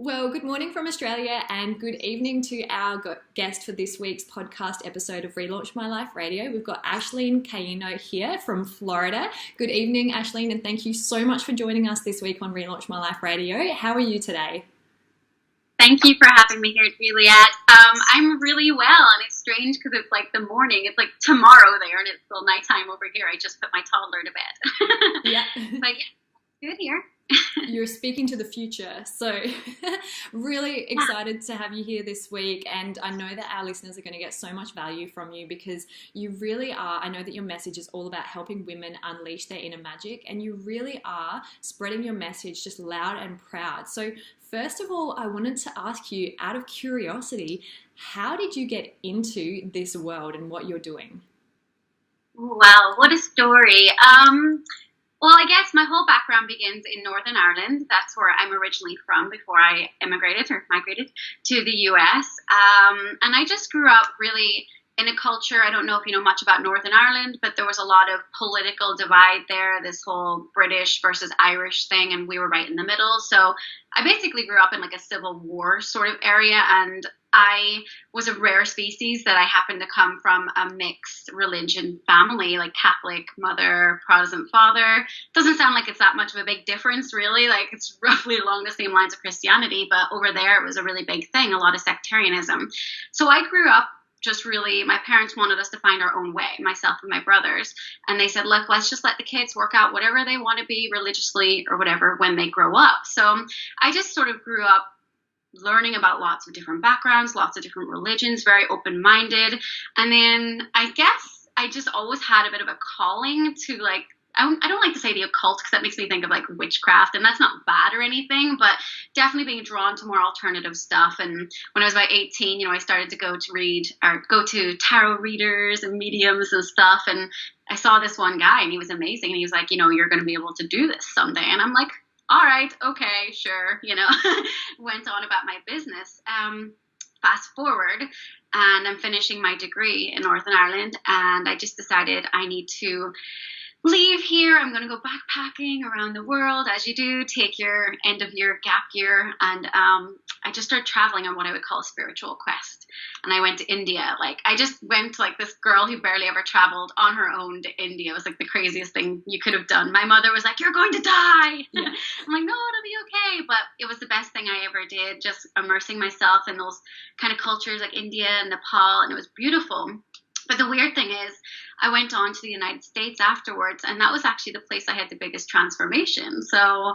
Well, good morning from Australia and good evening to our guest for this week's podcast episode of Relaunch My Life Radio. We've got Ashleen Caino here from Florida. Good evening, Ashleen, and thank you so much for joining us this week on Relaunch My Life Radio. How are you today? Thank you for having me here, Juliet. I'm really well, and it's strange because it's like the morning. It's like tomorrow there, and it's still nighttime over here. I just put my toddler to bed. Yeah. But yeah, good here. You're speaking to the future, so really excited to have you here this week, and I know that our listeners are going to get so much value from you because you really are. I know that your message is all about helping women unleash their inner magic, and you really are spreading your message just loud and proud. So first of all, I wanted to ask you, out of curiosity, how did you get into this world and what you're doing? Wow, what a story. Well, I guess my whole background begins in Northern Ireland. That's where I'm originally from before I immigrated or migrated to the US. And I just grew up really in a culture. I don't know if you know much about Northern Ireland, but there was a lot of political divide there, this whole British versus Irish thing, and we were right in the middle. So I basically grew up in like a civil war sort of area, and I was a rare species that I happened to come from a mixed religion family, like Catholic mother, Protestant father. Doesn't sound like it's that much of a big difference, really. Like it's roughly along the same lines of Christianity, but over there it was a really big thing, a lot of sectarianism. So I grew up just really, my parents wanted us to find our own way, myself and my brothers. And they said, look, let's just let the kids work out whatever they want to be religiously or whatever when they grow up. So I just sort of grew up learning about lots of different backgrounds, lots of different religions, very open-minded. And then I guess I just always had a bit of a calling to like, I don't like to say the occult because that makes me think of like witchcraft, and that's not bad or anything, but definitely being drawn to more alternative stuff. And when I was about 18, I started to go to tarot readers and mediums and stuff. And I saw this one guy and he was amazing. And he was like, you're going to be able to do this someday. And I'm like, all right, okay, sure. Went on about my business. Fast forward, and I'm finishing my degree in Northern Ireland, and I just decided I need to leave here. I'm going to go backpacking around the world, as you do, take your end of year gap year. And I just started traveling on what I would call a spiritual quest. And I went to India. I just went like this girl who barely ever traveled on her own to India. It was like the craziest thing you could have done. My mother was like, you're going to die. Yeah. I'm like, no, it'll be okay. But it was the best thing I ever did, just immersing myself in those kind of cultures like India and Nepal. And it was beautiful. But the weird thing is, I went on to the United States afterwards, and that was actually the place I had the biggest transformation. So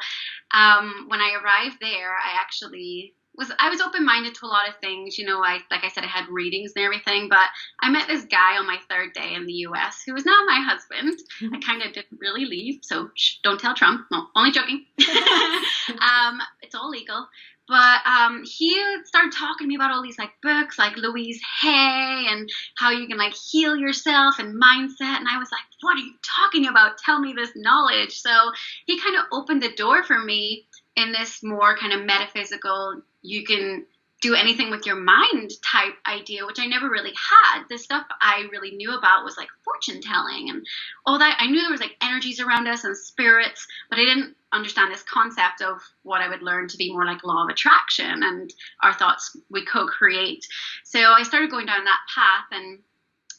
when I arrived there, I was open-minded to a lot of things. Like I said, I had readings and everything, but I met this guy on my third day in the U.S. who is now my husband. I kind of didn't really leave, so don't tell Trump. No, only joking. It's all legal. But he started talking to me about all these books like Louise Hay and how you can heal yourself and mindset. And I was like, what are you talking about? Tell me this knowledge. So he kind of opened the door for me in this more kind of metaphysical, you can do anything with your mind type idea, which I never really had. The stuff I really knew about was fortune telling and all that. I knew there was energies around us and spirits, but I didn't understand this concept of what I would learn to be more like law of attraction and our thoughts we co-create. So I started going down that path, and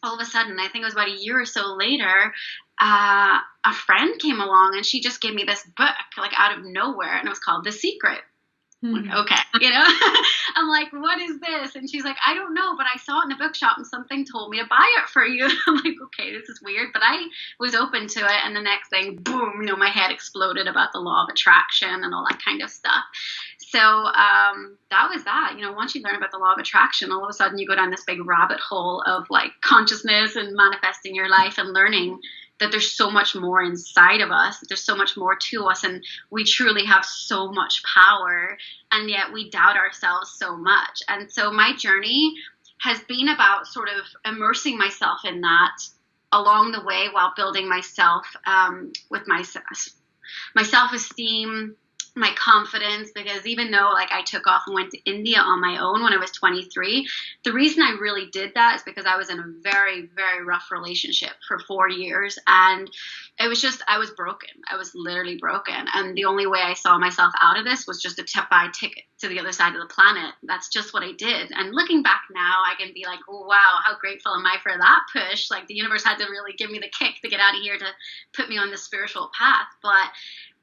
all of a sudden, I think it was about a year or so later, a friend came along and she just gave me this book out of nowhere, and it was called The Secret. Mm-hmm. Okay, I'm like, what is this? And she's like, I don't know, but I saw it in a bookshop and something told me to buy it for you. I'm like, okay, this is weird, but I was open to it. And the next thing, boom, my head exploded about the law of attraction and all that kind of stuff. So that was that. Once you learn about the law of attraction, all of a sudden you go down this big rabbit hole of consciousness and manifesting your life and learning that there's so much more inside of us, that there's so much more to us, and we truly have so much power, and yet we doubt ourselves so much. And so my journey has been about sort of immersing myself in that along the way while building myself with my self-esteem, my confidence, because even though like I took off and went to India on my own when I was 23, the reason I really did that is because I was in a very, very rough relationship for 4 years, and it was just, I was broken. I was literally broken, and the only way I saw myself out of this was just to buy a ticket to the other side of the planet. That's just what I did. And looking back now, I can be like, oh, wow, how grateful am I for that push. Like the universe had to really give me the kick to get out of here, to put me on this spiritual path. But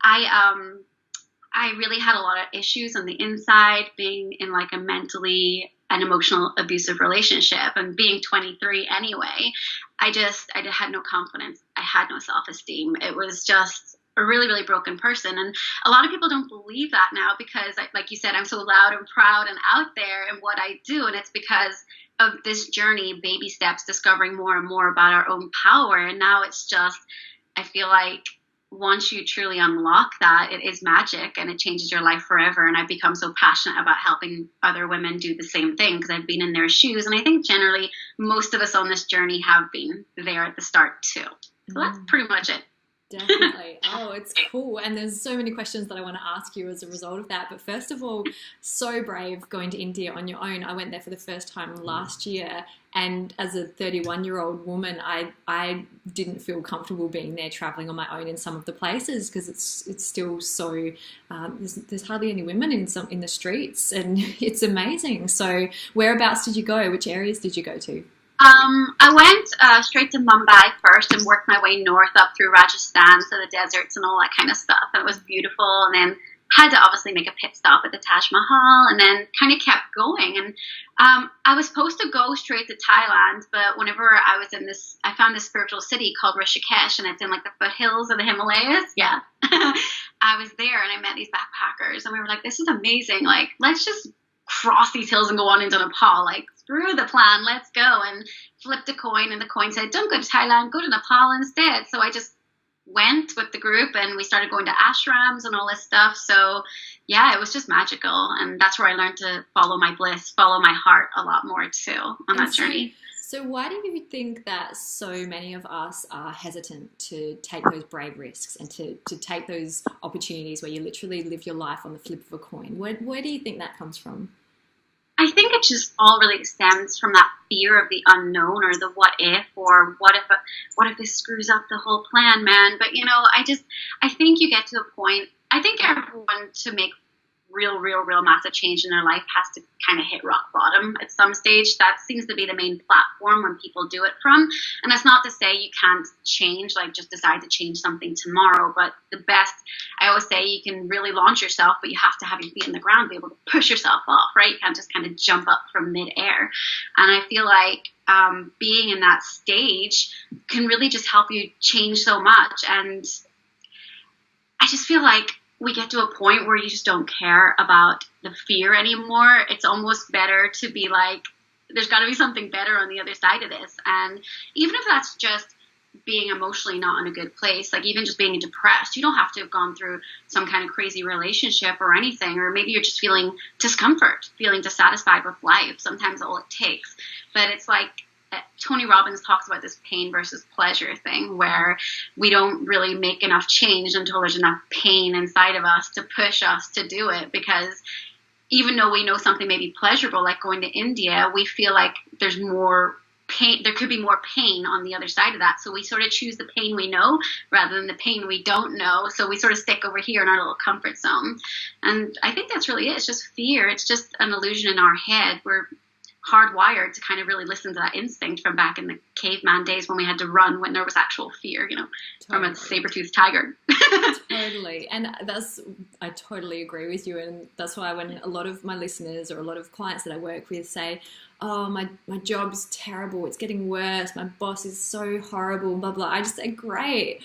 I really had a lot of issues on the inside, being in like a mentally and emotional abusive relationship, and being 23 anyway. I had no confidence. I had no self-esteem. It was just a really, really broken person. And a lot of people don't believe that now, because like you said, I'm so loud and proud and out there in what I do. And it's because of this journey, baby steps, discovering more and more about our own power. And now it's just, I feel like, once you truly unlock that, it is magic and it changes your life forever. And I've become so passionate about helping other women do the same thing, because I've been in their shoes. And I think generally most of us on this journey have been there at the start too. So that's pretty much it. Definitely. Oh, it's cool. And there's so many questions that I want to ask you as a result of that. But first of all, so brave going to India on your own. I went there for the first time last year. And as a 31-year-old woman, I didn't feel comfortable being there traveling on my own in some of the places, because it's still so, there's hardly any women in the streets, and it's amazing. So whereabouts did you go? Which areas did you go to? I went straight to Mumbai first and worked my way north up through Rajasthan, so the deserts and all that kind of stuff. And it was beautiful. And then had to obviously make a pit stop at the Taj Mahal, and then kind of kept going. And I was supposed to go straight to Thailand, but whenever I was in this, I found this spiritual city called Rishikesh, and it's in like the foothills of the Himalayas. Yeah. I was there and I met these backpackers, and we were like, this is amazing. Like, let's just cross these hills and go on into Nepal. Like, screw the plan, let's go. And flipped a coin, and the coin said, don't go to Thailand, go to Nepal instead. So I just went with the group, and we started going to ashrams and all this stuff. So yeah, it was just magical. And that's where I learned to follow my bliss, follow my heart a lot more too on that journey. So why do you think that so many of us are hesitant to take those brave risks and to take those opportunities where you literally live your life on the flip of a coin? Where do you think that comes from? I think it just all really stems from that fear of the unknown, or the what if, or what if this screws up the whole plan, man. But I think you get to a point, I think everyone, to make real massive change in their life, has to kind of hit rock bottom at some stage. That seems to be the main platform when people do it from. And that's not to say you can't change, like just decide to change something tomorrow. But the best, I always say, you can really launch yourself, but you have to have your feet in the ground, be able to push yourself off, right? You can't just kind of jump up from midair. And I feel like being in that stage can really just help you change so much. And I just feel like we get to a point where you just don't care about the fear anymore. It's almost better to be like, there's got to be something better on the other side of this. And even if that's just being emotionally not in a good place, like even just being depressed, you don't have to have gone through some kind of crazy relationship or anything, or maybe you're just feeling discomfort, feeling dissatisfied with life. Sometimes all it takes. But it's like, Tony Robbins talks about this pain versus pleasure thing, where we don't really make enough change until there's enough pain inside of us to push us to do it. Because even though we know something may be pleasurable, like going to India, we feel like there's more pain. There could be more pain on the other side of that. So we sort of choose the pain we know rather than the pain we don't know. So we sort of stick over here in our little comfort zone. And I think that's really it. It's just fear. It's just an illusion in our head. We're hardwired to kind of really listen to that instinct from back in the caveman days when we had to run when there was actual fear, totally. From a saber-toothed tiger. Totally. And I totally agree with you. And that's why when a lot of my listeners or a lot of clients that I work with say, oh, my job's terrible, it's getting worse, my boss is so horrible, blah, blah, I just say, great.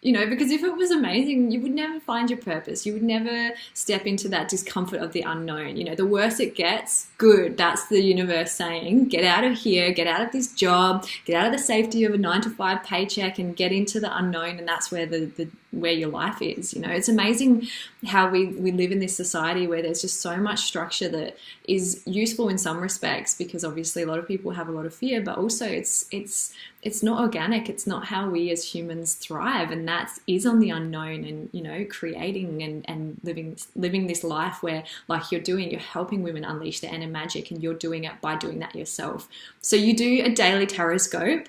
Because if it was amazing, you would never find your purpose. You would never step into that discomfort of the unknown. The worse it gets, good. That's the universe saying, get out of here, get out of this job, get out of the safety of a 9-to-5 paycheck and get into the unknown. And that's where the where your life is. You know, it's amazing how we live in this society where there's just so much structure that is useful in some respects, because obviously a lot of people have a lot of fear, but also it's not organic. It's not how we as humans thrive, and that is on the unknown, and, you know, creating and living this life where, like you're doing, you're helping women unleash their inner magic, and you're doing it by doing that yourself. So you do a daily taroscope,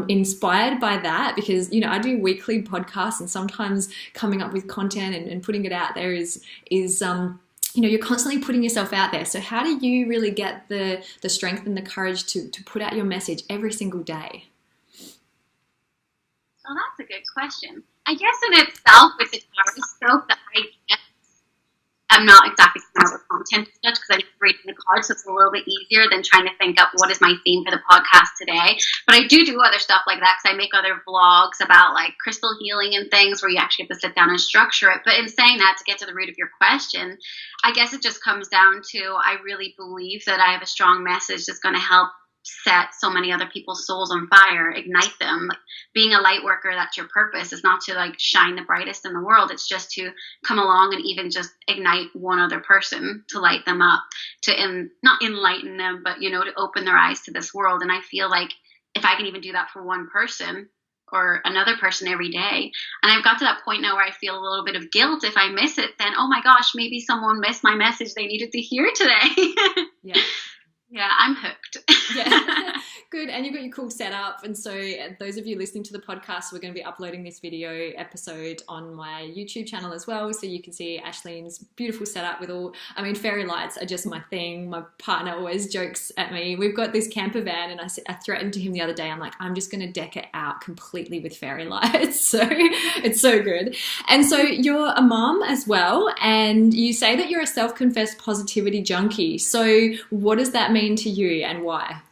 inspired by that, because, you know, I do weekly podcasts, and sometimes coming up with content and putting it out there is you know, you're constantly putting yourself out there. So how do you really get the strength and the courage to put out your message every single day? Well, that's a good question. I guess in itself with the taroscope, that I'm not exactly coming out with content as much because I'm just reading the cards, so it's a little bit easier than trying to think up what is my theme for the podcast today. But I do other stuff like that, because I make other vlogs about like crystal healing and things where you actually have to sit down and structure it. But in saying that, to get to the root of your question, I guess it just comes down to, I really believe that I have a strong message that's going to help set so many other people's souls on fire, ignite them. Like, being a light worker, that's your purpose. It's not to like shine the brightest in the world. It's just to come along and even just ignite one other person, to light them up, to not enlighten them, but, you know, to open their eyes to this world. And I feel like if I can even do that for one person or another person every day, and I've got to that point now where I feel a little bit of guilt if I miss it, then, oh my gosh, maybe someone missed my message they needed to hear today. Yeah. Yeah, I'm hooked. Yeah, good. And you've got your cool setup. And so those of you listening to the podcast, we're going to be uploading this video episode on my YouTube channel as well. So you can see Ashleen's beautiful setup with all, I mean, fairy lights are just my thing. My partner always jokes at me. We've got this camper van, and I threatened to him the other day, I'm like, I'm just going to deck it out completely with fairy lights. So it's so good. And so you're a mom as well. And you say that you're a self-confessed positivity junkie. So what does that mean to you, and why?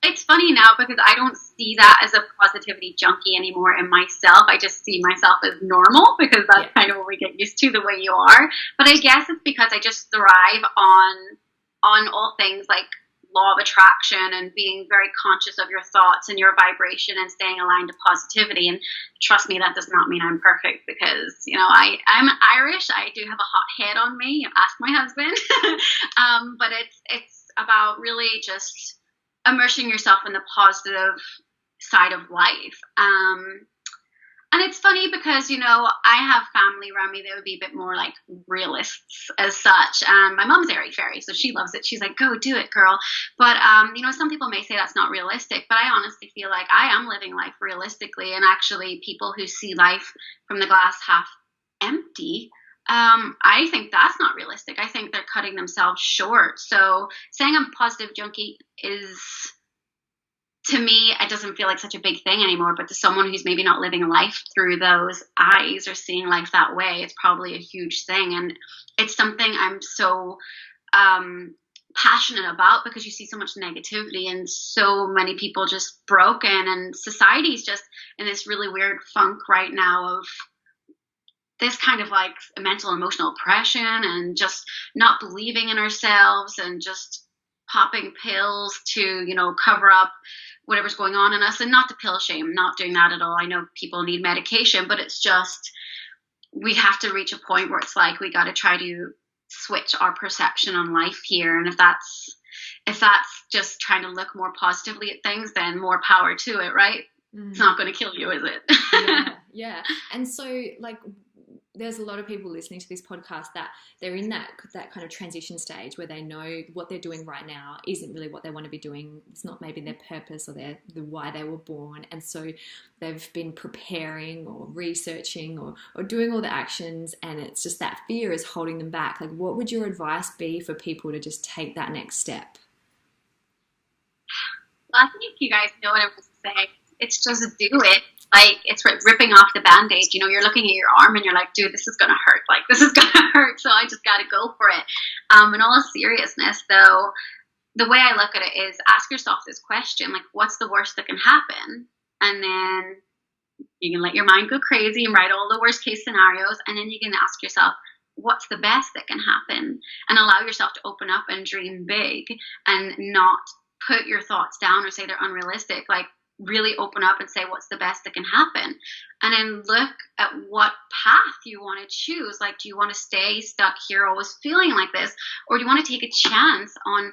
It's funny now because I don't see that as a positivity junkie anymore in myself. I just see myself as normal, because that's kind of what we get used to, the way you are. But I guess it's because I just thrive on all things like law of attraction and being very conscious of your thoughts and your vibration and staying aligned to positivity. And trust me, that does not mean I'm perfect, because, you know, I'm Irish. I do have a hot head on me. Ask my husband. But it's about really just immersing yourself in the positive side of life. And it's funny because, you know, I have family around me that would be a bit more like realists as such. My mom's airy fairy, so she loves it. She's like, go do it, girl. But, you know, some people may say that's not realistic, but I honestly feel like I am living life realistically. And actually, people who see life from the glass half empty, I think that's not realistic. I think they're cutting themselves short. So saying I'm a positive junkie is, to me, it doesn't feel like such a big thing anymore. But to someone who's maybe not living life through those eyes or seeing life that way, it's probably a huge thing. And it's something I'm so passionate about, because you see so much negativity and so many people just broken, and society's just in this really weird funk right now of this kind of like mental and emotional oppression, and just not believing in ourselves, and just popping pills to, you know, cover up whatever's going on in us. And not to pill shame, not doing that at all. I know people need medication, but it's just, we have to reach a point where it's like, we got to try to switch our perception on life here. And if that's just trying to look more positively at things, then more power to it, right? It's not going to kill you, is it? Yeah. And so, like, there's a lot of people listening to this podcast that they're in that kind of transition stage where they know what they're doing right now isn't really what they want to be doing. It's not maybe their purpose or the why they were born. And so they've been preparing or researching or doing all the actions, and it's just that fear is holding them back. Like, what would your advice be for people to just take that next step? Well, I think you guys know what I'm going to say. It's just do it. Like, it's ripping off the Band-Aid. You know, you're looking at your arm and you're like, dude, this is going to hurt. Like, this is going to hurt. So I just got to go for it. In all seriousness, though, the way I look at it is ask yourself this question, like, what's the worst that can happen? And then you can let your mind go crazy and write all the worst case scenarios. And then you can ask yourself, what's the best that can happen? And allow yourself to open up and dream big, and not put your thoughts down or say they're unrealistic. Like, really open up and say, what's the best that can happen? And then look at what path you want to choose. Like, do you want to stay stuck here always feeling like this? Or do you want to take a chance on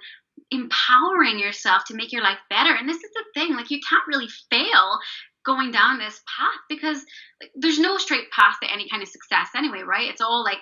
empowering yourself to make your life better? And this is the thing, like, you can't really fail going down this path, because like, there's no straight path to any kind of success anyway, right? It's all like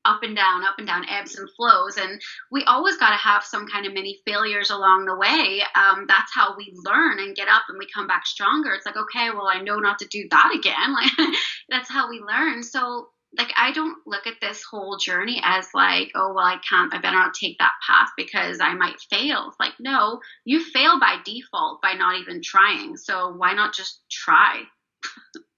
up and down, ebbs and flows. And we always got to have some kind of mini failures along the way. That's how we learn and get up and we come back stronger. It's like, okay, well, I know not to do that again. Like, that's how we learn. So like, I don't look at this whole journey as like, oh, well, I better not take that path because I might fail. It's like, no, you fail by default by not even trying. So why not just try?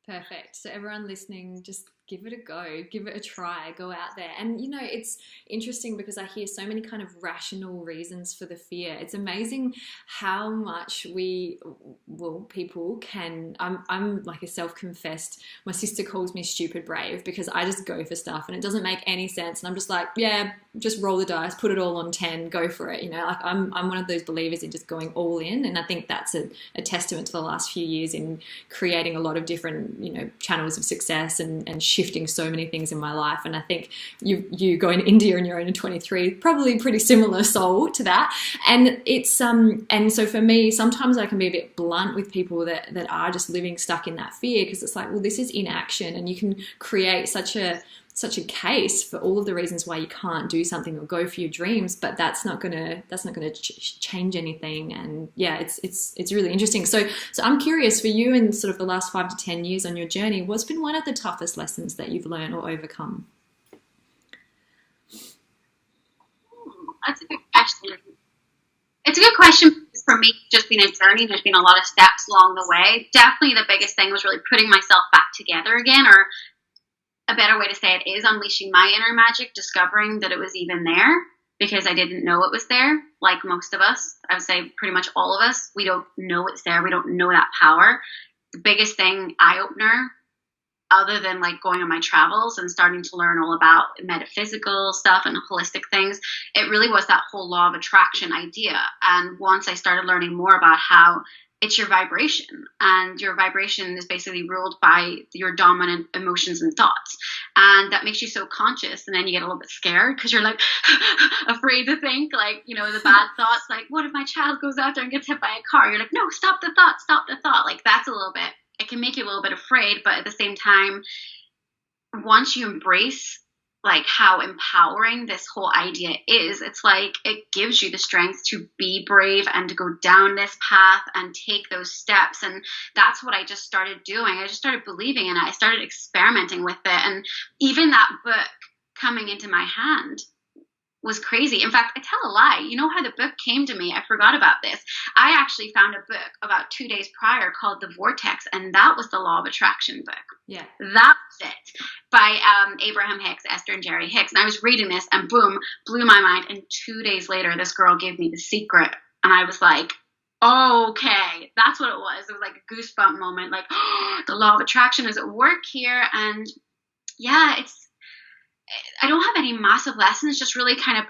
Perfect. So everyone listening, just give it a go, give it a try, go out there. And, you know, it's interesting because I hear so many kind of rational reasons for the fear. It's amazing how much people can, I'm like a self-confessed, my sister calls me stupid brave because I just go for stuff and it doesn't make any sense. And I'm just like, yeah, just roll the dice, put it all on 10, go for it. You know, like I'm one of those believers in just going all in. And I think that's a testament to the last few years in creating a lot of different, you know, channels of success and shifting so many things in my life. And I think you going to India and you're only 23, probably pretty similar soul to that. And it's and so for me, sometimes I can be a bit blunt with people that are just living stuck in that fear, because it's like, well, this is inaction, and you can create such a case for all of the reasons why you can't do something or go for your dreams, but that's not gonna change anything. And yeah, it's really interesting. So I'm curious, for you in sort of the last 5 to 10 years on your journey, what's been one of the toughest lessons that you've learned or overcome? That's a good question. It's a good question. For me, it's just been a journey. There's been a lot of steps along the way. Definitely the biggest thing was really putting myself back together again, or a better way to say it is unleashing my inner magic, discovering that it was even there, because I didn't know it was there. Like most of us, I would say pretty much all of us, we don't know it's there. We don't know that power. The biggest thing, eye-opener, other than like going on my travels and starting to learn all about metaphysical stuff and holistic things, it really was that whole law of attraction idea. And once I started learning more about how it's your vibration, and your vibration is basically ruled by your dominant emotions and thoughts. And that makes you so conscious. And then you get a little bit scared because you're like afraid to think, like, you know, the bad thoughts, like, what if my child goes out there and gets hit by a car? You're like, no, stop the thought, stop the thought. Like, that's a little bit, it can make you a little bit afraid. But at the same time, once you embrace like how empowering this whole idea is, it's like it gives you the strength to be brave and to go down this path and take those steps. And that's what I just started doing. I just started believing in it. I started experimenting with it. And even that book coming into my hand was crazy. In fact, I tell a lie. You know how the book came to me? I forgot about this. I actually found a book about 2 days prior called The Vortex, and that was the Law of Attraction book. Yeah. That was it, by Abraham Hicks, Esther and Jerry Hicks. And I was reading this and boom, blew my mind. And 2 days later, this girl gave me The Secret. And I was like, okay, that's what it was. It was like a goosebump moment, like, oh, the Law of Attraction is at work here. And yeah, I don't have any massive lessons, just really kind of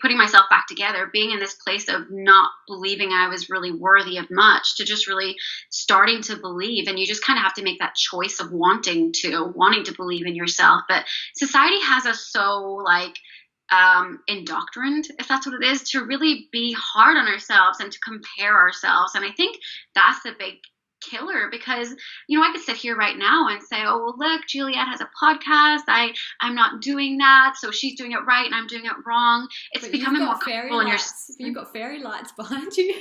putting myself back together, being in this place of not believing I was really worthy of much, to just really starting to believe. And you just kind of have to make that choice of wanting to believe in yourself. But society has us so like indoctrined, if that's what it is, to really be hard on ourselves and to compare ourselves. And I think that's the big killer, because, you know, I could sit here right now and say, oh, well, look, Juliet has a podcast. I'm not doing that, so she's doing it right and I'm doing it wrong. It's but becoming more comfortable in your. You've got fairy lights behind you.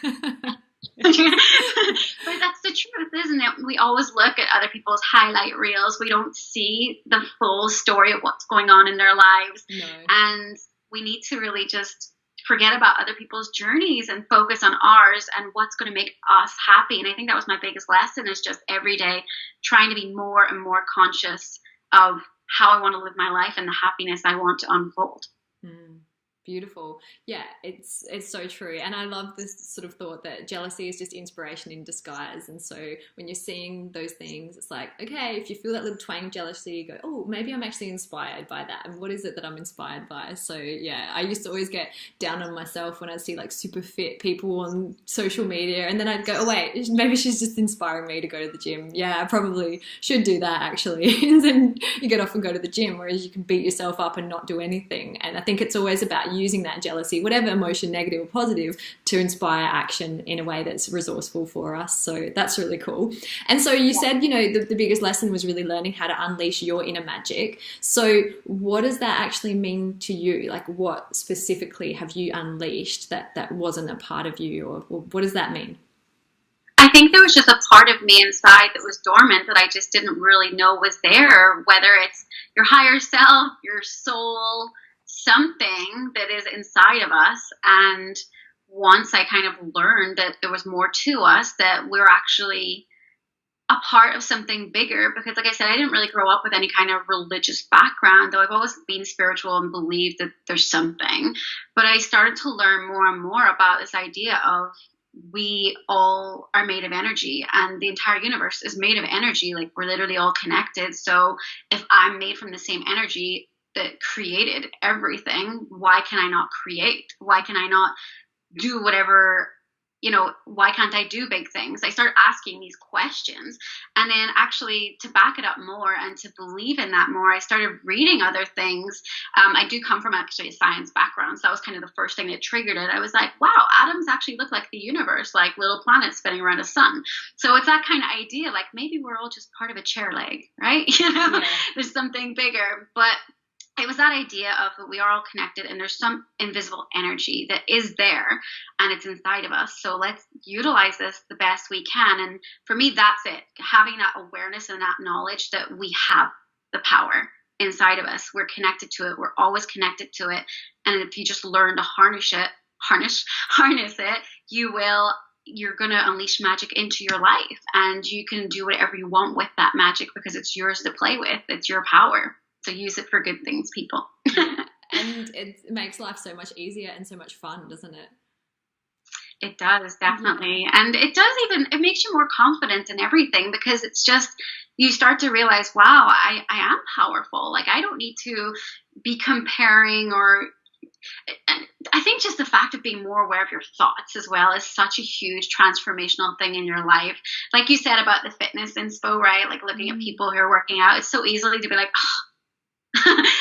But that's the truth, isn't it? We always look at other people's highlight reels. We don't see the full story of what's going on in their lives. No. And we need to really just forget about other people's journeys and focus on ours and what's going to make us happy. And I think that was my biggest lesson, is just every day trying to be more and more conscious of how I want to live my life and the happiness I want to unfold. Beautiful. Yeah, it's so true. And I love this sort of thought that jealousy is just inspiration in disguise. And so when you're seeing those things, it's like, okay, if you feel that little twang of jealousy, you go, oh, maybe I'm actually inspired by that. And what is it that I'm inspired by? So yeah, I used to always get down on myself when I see like super fit people on social media. And then I'd go, oh, wait, maybe she's just inspiring me to go to the gym. Yeah, I probably should do that actually. And then you get off and go to the gym, whereas you can beat yourself up and not do anything. And I think it's always about using that jealousy, whatever emotion, negative or positive, to inspire action in a way that's resourceful for us. So that's really cool. And so you said, you know, the biggest lesson was really learning how to unleash your inner magic. So what does that actually mean to you? Like, what specifically have you unleashed that wasn't a part of you, or what does that mean? I think there was just a part of me inside that was dormant that I just didn't really know was there, whether it's your higher self, your soul, something that is inside of us. And once I kind of learned that there was more to us, that we're actually a part of something bigger, because like I said, I didn't really grow up with any kind of religious background, though I've always been spiritual and believed that there's something. But I started to learn more and more about this idea of we all are made of energy, and the entire universe is made of energy. Like, we're literally all connected. So if I'm made from the same energy that created everything, why can I not create? Why can I not do whatever, you know, why can't I do big things? I started asking these questions. And then actually, to back it up more and to believe in that more, I started reading other things. I do come from actually a science background, so that was kind of the first thing that triggered it. I was like, wow, atoms actually look like the universe, like little planets spinning around a sun. So it's that kind of idea, like maybe we're all just part of a chair leg, right? You know, there's something bigger. But it was that idea of we are all connected, and there's some invisible energy that is there and it's inside of us. So let's utilize this the best we can. And for me, that's it. Having that awareness and that knowledge that we have the power inside of us. We're connected to it. We're always connected to it. And if you just learn to harness it, you're going to unleash magic into your life, and you can do whatever you want with that magic because it's yours to play with. It's your power. So use it for good things, people. And it makes life so much easier and so much fun, doesn't it? It does, definitely. And it makes you more confident in everything, because it's just, you start to realize, wow, I am powerful. Like, I don't need to be comparing, or I think just the fact of being more aware of your thoughts as well is such a huge transformational thing in your life. Like you said about the fitness inspo, right? Like looking at people who are working out, it's so easily to be like, oh,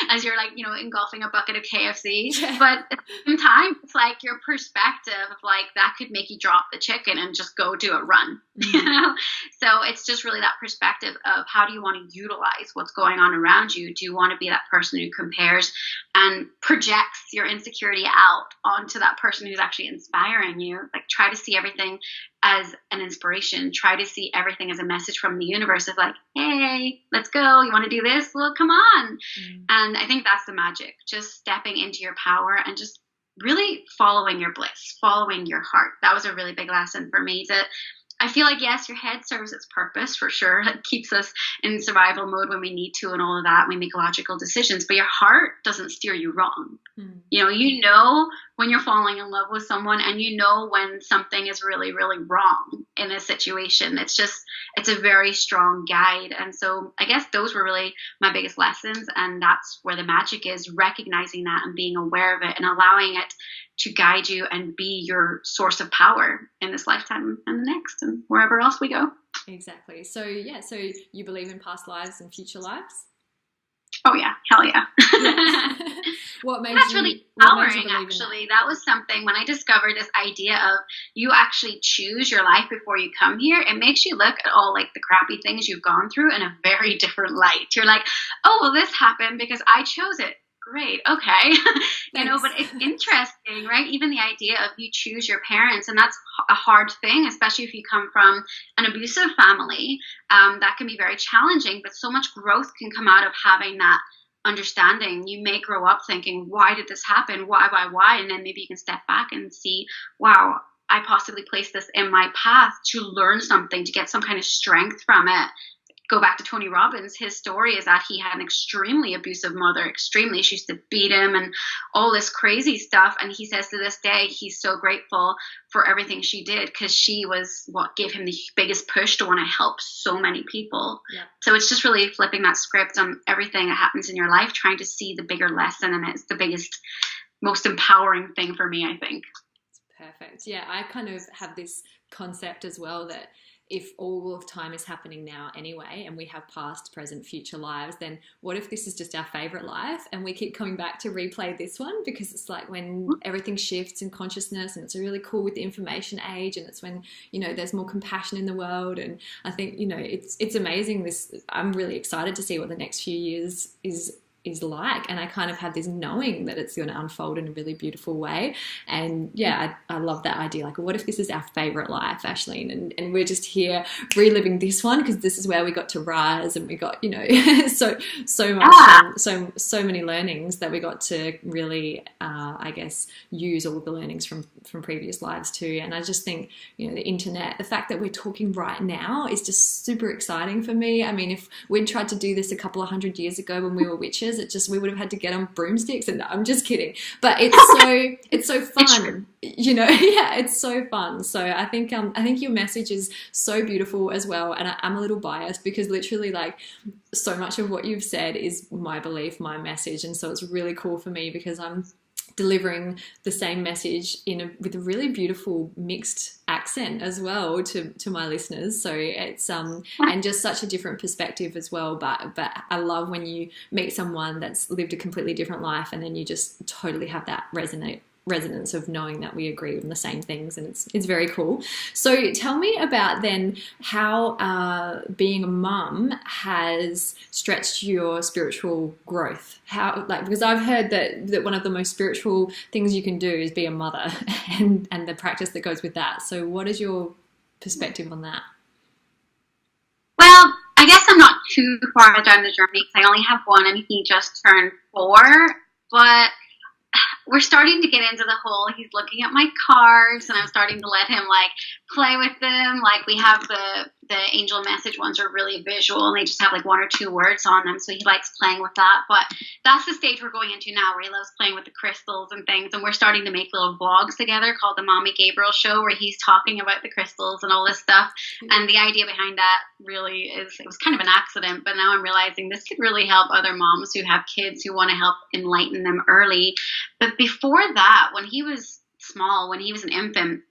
as you're like, you know, engulfing a bucket of KFC. Yeah. But at the same time, it's like your perspective of like that could make you drop the chicken and just go do a run, you know? So it's just really that perspective of how do you want to utilize what's going on around you? Do you want to be that person who compares and projects your insecurity out onto that person who's actually inspiring you? Like, try to see everything as an inspiration. Try to see everything as a message from the universe of like, hey, let's go. You want to do this? Well, come on. And I think that's the magic, just stepping into your power and just really following your bliss, following your heart. That was a really big lesson for me. That I feel like, yes, your head serves its purpose for sure. It keeps us in survival mode when we need to and all of that. We make logical decisions, but your heart doesn't steer you wrong. You know when you're falling in love with someone, and you know when something is really, really wrong in a situation. It's a very strong guide. And so I guess those were really my biggest lessons. And that's where the magic is, recognizing that and being aware of it and allowing it to guide you and be your source of power in this lifetime and the next and wherever else we go. Exactly. So yeah, so you believe in past lives and future lives? Oh yeah, hell yeah. That's really empowering, actually. That was something when I discovered this idea of you actually choose your life before you come here. It makes you look at all like the crappy things you've gone through in a very different light. You're like, oh, well, this happened because I chose it. Great. Okay. But it's interesting, right? Even the idea of you choose your parents, and that's a hard thing, especially if you come from an abusive family. That can be very challenging, but so much growth can come out of having that understanding. You may grow up thinking, why did this happen? Why? And then maybe you can step back and see, wow, I possibly placed this in my path to learn something, to get some kind of strength from it. go back to Tony Robbins, his story is that he had an extremely abusive mother, extremely. She used to beat him and all this crazy stuff. And he says to this day, he's so grateful for everything she did, because she was what gave him the biggest push to want to help so many people. Yeah. So it's just really flipping that script on everything that happens in your life, trying to see the bigger lesson. And it's the biggest, most empowering thing for me, I think. Perfect. Yeah, I kind of have this concept as well that if all of time is happening now anyway, and we have past, present, future lives, then what if this is just our favorite life and we keep coming back to replay this one? Because it's like when everything shifts in consciousness, and it's really cool with the information age, and it's when, you know, there's more compassion in the world. And I think, you know, it's amazing. I'm really excited to see what the next few years is like, and I kind of have this knowing that it's going to unfold in a really beautiful way. And yeah, I love that idea. Like, what if this is our favorite life, Ashleen, and we're just here reliving this one because this is where we got to rise, and we got, you know, so much, so many learnings that we got to really, I guess, use all of the learnings from previous lives too. And I just think, you know, the internet, the fact that we're talking right now is just super exciting for me. I mean, if we'd tried to do this a couple of 100 years ago when we were witches, we would have had to get on broomsticks, and I'm just kidding, but it's so fun, you know. Yeah, it's so fun. So I think your message is so beautiful as well, and I'm a little biased because literally, like, so much of what you've said is my belief, my message, and so it's really cool for me because I'm delivering the same message with a really beautiful mixed accent as well to my listeners. So it's and just such a different perspective as well. But I love when you meet someone that's lived a completely different life, and then you just totally have that resonance of knowing that we agree on the same things, and it's very cool. So tell me about then how being a mum has stretched your spiritual growth. How, like, because I've heard that one of the most spiritual things you can do is be a mother, and the practice that goes with that. So what is your perspective on that? Well, I guess I'm not too far down the journey because I only have one, and he just turned 4, but we're starting to get into the whole, he's looking at my cards, and I'm starting to let him, like, play with them. Like, we have the angel message ones are really visual, and they just have like 1 or 2 words on them, so he likes playing with that. But that's the stage we're going into now, where he loves playing with the crystals and things, and we're starting to make little vlogs together called the Mommy Gabriel Show, where he's talking about the crystals and all this stuff. And the idea behind that really is, it was kind of an accident, but now I'm realizing this could really help other moms who have kids who want to help enlighten them early. But before that, when he was small, when he was an infant,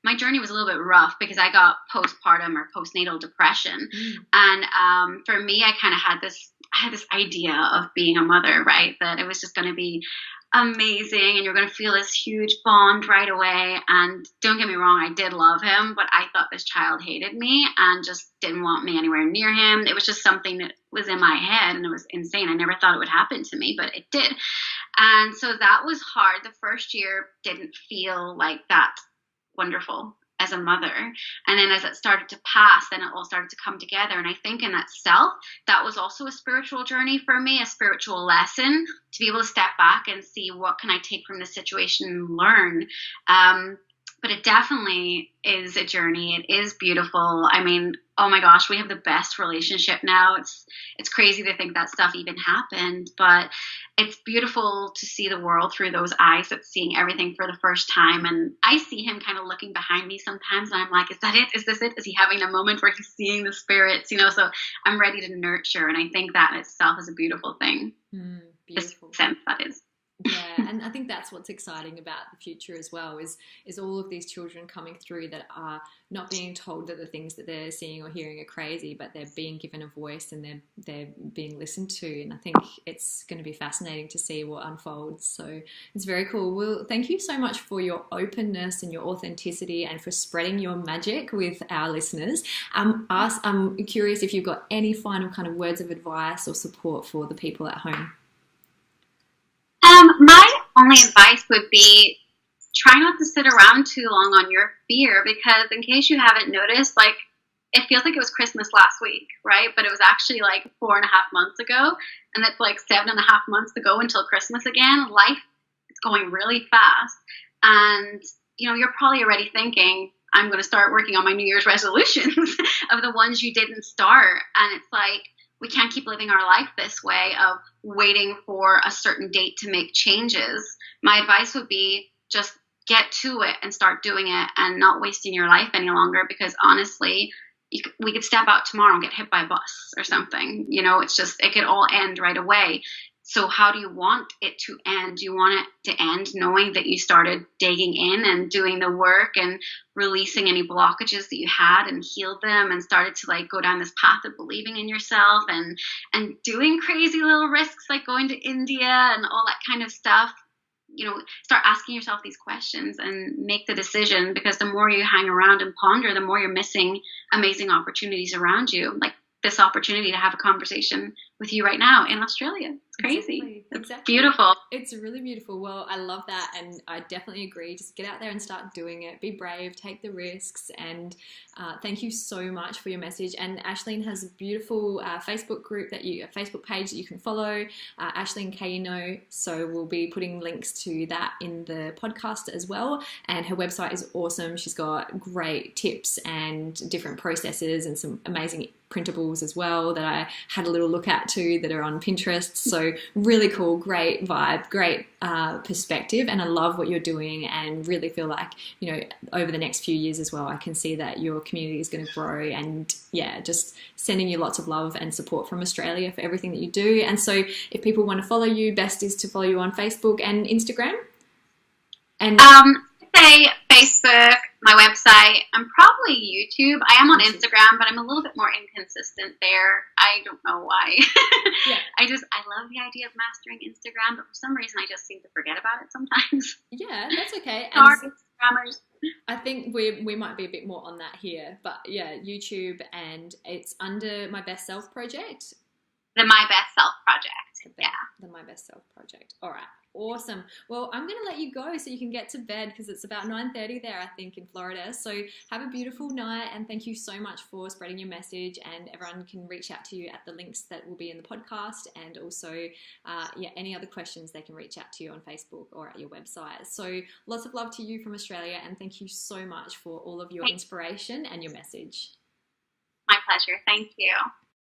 my journey was a little bit rough because I got postpartum or postnatal depression. And for me, I kind of had this idea of being a mother, right? That it was just going to be amazing, and you're going to feel this huge bond right away. And don't get me wrong, I did love him, but I thought this child hated me and just didn't want me anywhere near him. It was just something that was in my head, and it was insane. I never thought it would happen to me, but it did. And so that was hard. The first year didn't feel like that wonderful as a mother. And then as it started to pass, then it all started to come together. And I think in itself, that was also a spiritual journey for me, a spiritual lesson, to be able to step back and see what can I take from this situation and learn. But it definitely is a journey. It is beautiful. I mean, oh my gosh, we have the best relationship now. It's crazy to think that stuff even happened, but it's beautiful to see the world through those eyes of seeing everything for the first time. And I see him kind of looking behind me sometimes, and I'm like, is that it? Is this it? Is he having a moment where he's seeing the spirits? You know, so I'm ready to nurture, and I think that in itself is a beautiful thing. Beautiful. The sense that is. Yeah, and I think that's what's exciting about the future as well, is all of these children coming through that are not being told that the things that they're seeing or hearing are crazy, but they're being given a voice, and they're being listened to. And I think it's going to be fascinating to see what unfolds. So it's very cool. Well, thank you so much for your openness and your authenticity, and for spreading your magic with our listeners. I'm curious if you've got any final kind of words of advice or support for the people at home. My only advice would be try not to sit around too long on your fear, because in case you haven't noticed, like, it feels like it was Christmas last week, right? But it was actually like 4.5 months ago, and it's like 7.5 months to go until Christmas again. Life is going really fast, and you know, you're probably already thinking, I'm going to start working on my New Year's resolutions of the ones you didn't start. And it's like, we can't keep living our life this way of waiting for a certain date to make changes. My advice would be just get to it and start doing it and not wasting your life any longer, because honestly, we could step out tomorrow and get hit by a bus or something. You know, it's just, it could all end right away. So how do you want it to end? Do you want it to end knowing that you started digging in and doing the work and releasing any blockages that you had and healed them and started to like go down this path of believing in yourself and doing crazy little risks like going to India and all that kind of stuff? You know, start asking yourself these questions and make the decision, because the more you hang around and ponder, the more you're missing amazing opportunities around you. Like this opportunity to have a conversation with you right now in Australia. It's crazy. It's beautiful. It's really beautiful. Well, I love that, and I definitely agree. Just get out there and start doing it. Be brave, take the risks, and thank you so much for your message. And Ashleen has a beautiful Facebook page that you can follow, Ashleen Caino. So we'll be putting links to that in the podcast as well. And her website is awesome. She's got great tips and different processes and some amazing printables as well that I had a little look at too that are on Pinterest. So really cool, great vibe, great perspective, and I love what you're doing and really feel like, you know, over the next few years as well, I can see that your community is going to grow. And yeah, just sending you lots of love and support from Australia for everything that you do. And so if people want to follow you, best is to follow you on Facebook and Instagram. And say Facebook, my website, and probably YouTube. I am on Instagram, but I'm a little bit more inconsistent there. I don't know why. Yeah. I love the idea of mastering Instagram, but for some reason I just seem to forget about it sometimes. Yeah, that's okay. Sorry, Instagrammers. I think we might be a bit more on that here, but yeah, YouTube, and it's under My Best Self Project. The My Best Self Project. The My Best Self Project. All right. Awesome. Well, I'm going to let you go so you can get to bed, because it's about 9:30 there, I think, in Florida. So have a beautiful night, and thank you so much for spreading your message. And everyone can reach out to you at the links that will be in the podcast, and also any other questions they can reach out to you on Facebook or at your website. So lots of love to you from Australia, and thank you so much for all of your inspiration and your message. My pleasure. Thank you.